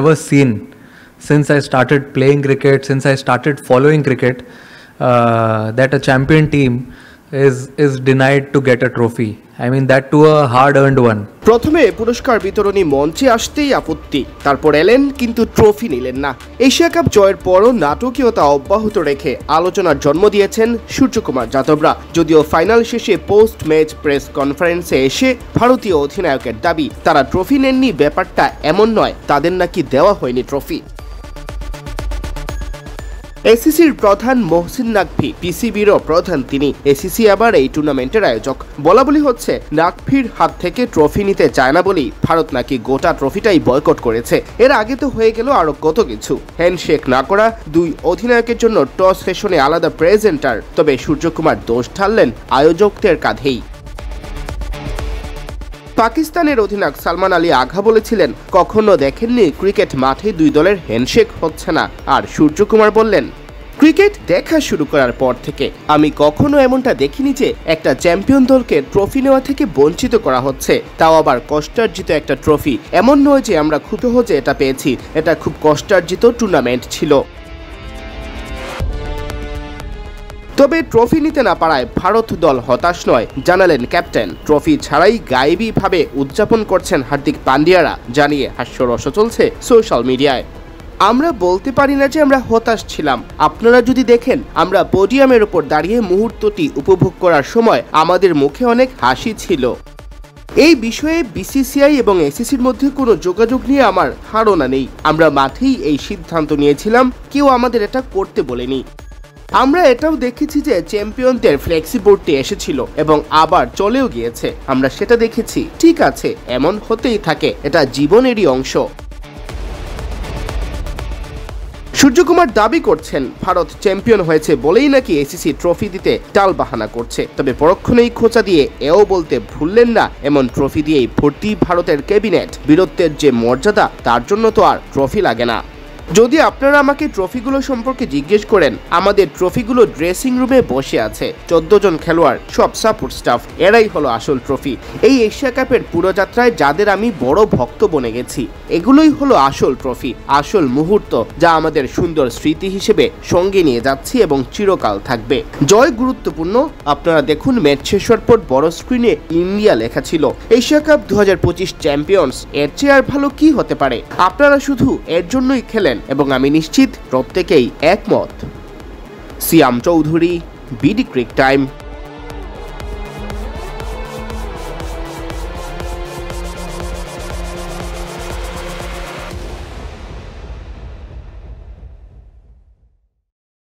ever seen since I started playing cricket, since I started following cricket, that a champion team is denied to get a trophy. I mean, that too a hard-earned one. প্রথমে পুরস্কার বিতরণী মঞ্চে আসতেই আপত্তি, তারপর এলেন কিন্তু trophy নিলেন না। এশিয়া কাপ জয়ের পরও নাটকীয়তা অব্যাহত রেখে আলোচনার জন্ম দিয়েছেন সূর্যকুমার যাদবরা। যদিও ফাইনাল শেষে পোস্ট ম্যাচ প্রেস কনফারেন্সে এসে ভারতীয় অধিনায়কের দাবি তারা ট্রফি নেননি, ব্যাপারটা এমন নয়, তাদের নাকি দেওয়া হয়নি ট্রফি। এসিসির প্রধান মহসিন নাকভি, পিসিবিরও প্রধান তিনি। এসিসি আবার এই টুর্নামেন্টের আয়োজক। বলাবলি হচ্ছে নাকভির হাত থেকে ট্রফি নিতে চায় না বলেই ভারত নাকি গোটা ট্রফিটাই বয়কট করেছে। এর আগে তো হয়ে গেল আরো কত কিছু, হ্যান্ডশেক না করা, দুই অধিনায়কের জন্য টস সেশনে আলাদা প্রেজেন্টার। তবে সূর্যকুমার দোষ ঢাললেন আয়োজকদের কাঁধেই। পাকিস্তানের অধিনায়ক সালমান আলী আগা বলেছিলেন কখনো দেখেননি ক্রিকেট মাঠে দুই দলের হ্যান্ডশেক হচ্ছে না। আর সূর্যকুমার বললেন, ক্রিকেট দেখা শুরু করার পর থেকে আমি কখনো এমনটা দেখিনি যে একটা চ্যাম্পিয়ন দলকে ট্রফি নেওয়া থেকে বঞ্চিত করা হচ্ছে, তাও আবার কষ্টার্জিত একটা ট্রফি। এমন নয় যে আমরা খুব সহজে এটা পেয়েছি, এটা খুব কষ্টার্জিত টুর্নামেন্ট ছিল। তবে ট্রফি নিতে না পারায় ভারত দল হতাশ নয়, জানালেন ক্যাপ্টেন। ট্রফি ছাড়াই গায়েবীভাবে উদযাপন করছেন হার্দিক পান্ডিয়ারা, জানিয়ে হাস্যরস চলছে সোশ্যাল মিডিয়ায়। আমরা বলতে পারি না যে আমরা হতাশ ছিলাম। আপনারা যদি দেখেন, আমরা পোডিয়ামের উপর দাঁড়িয়ে মুহূর্তটি উপভোগ করার সময় আমাদের মুখে অনেক হাসি ছিল। এই বিষয়ে বিসিসিআই এবং এসিসির মধ্যে কোনো যোগাযোগ নিয়ে আমার ধারণা নেই। আমরা মাঠেই এই সিদ্ধান্ত নিয়েছিলাম, কেউ আমাদের এটা করতে বলেনি। আমরা এটাও দেখেছি যে চ্যাম্পিয়নদের ফ্লেক্সিবোর্ডটি এসেছিল এবং আবার চলেও গিয়েছে, আমরা সেটা দেখেছি। ঠিক আছে, এমন হতেই থাকে, এটা জীবনেরই অংশ। সূর্যকুমার দাবি করছেন ভারত চ্যাম্পিয়ন হয়েছে বলেই নাকি এসিসি ট্রফি দিতে টালবাহানা করছে। তবে পরক্ষণেই খোঁচা দিয়ে এও বলতে ভুললেন না, এমন ট্রফি দিয়েই ভর্তি ভারতের ক্যাবিনেট। বীরত্বের যে মর্যাদা, তার জন্য তো আর ট্রফি লাগে না। যদি আপনারা আমাকে ট্রফিগুলো সম্পর্কে জিজ্ঞেস করেন, আমাদের ট্রফিগুলো ড্রেসিং রুমে বসে আছে। 14 জন খেলোয়াড়, সব সাপোর্ট স্টাফ, এরাই হলো আসল ট্রফি। এই এশিয়া কাপের পুরো যাত্রায় যাদের আমি বড় ভক্ত বনে গেছি, এগুলোই হলো আসল ট্রফি, আসল মুহূর্ত, যা আমাদের সুন্দর স্মৃতি হিসেবে সঙ্গে নিয়ে যাচ্ছি এবং চিরকাল থাকবে। জয় গুরুত্বপূর্ণ। আপনারা দেখুন, ম্যাচ শেষ হওয়ার পর বড় স্ক্রিনে ইন্ডিয়া লেখা ছিল এশিয়া কাপ 2025 চ্যাম্পিয়ন্স। এর চেয়ে আর ভালো কি হতে পারে? আপনারা শুধু এর জন্যই খেলেন এবং আমি নিশ্চিত প্রত্যেকেই একমত। সিয়াম চৌধুরী, বিডি ক্রিক টাইম।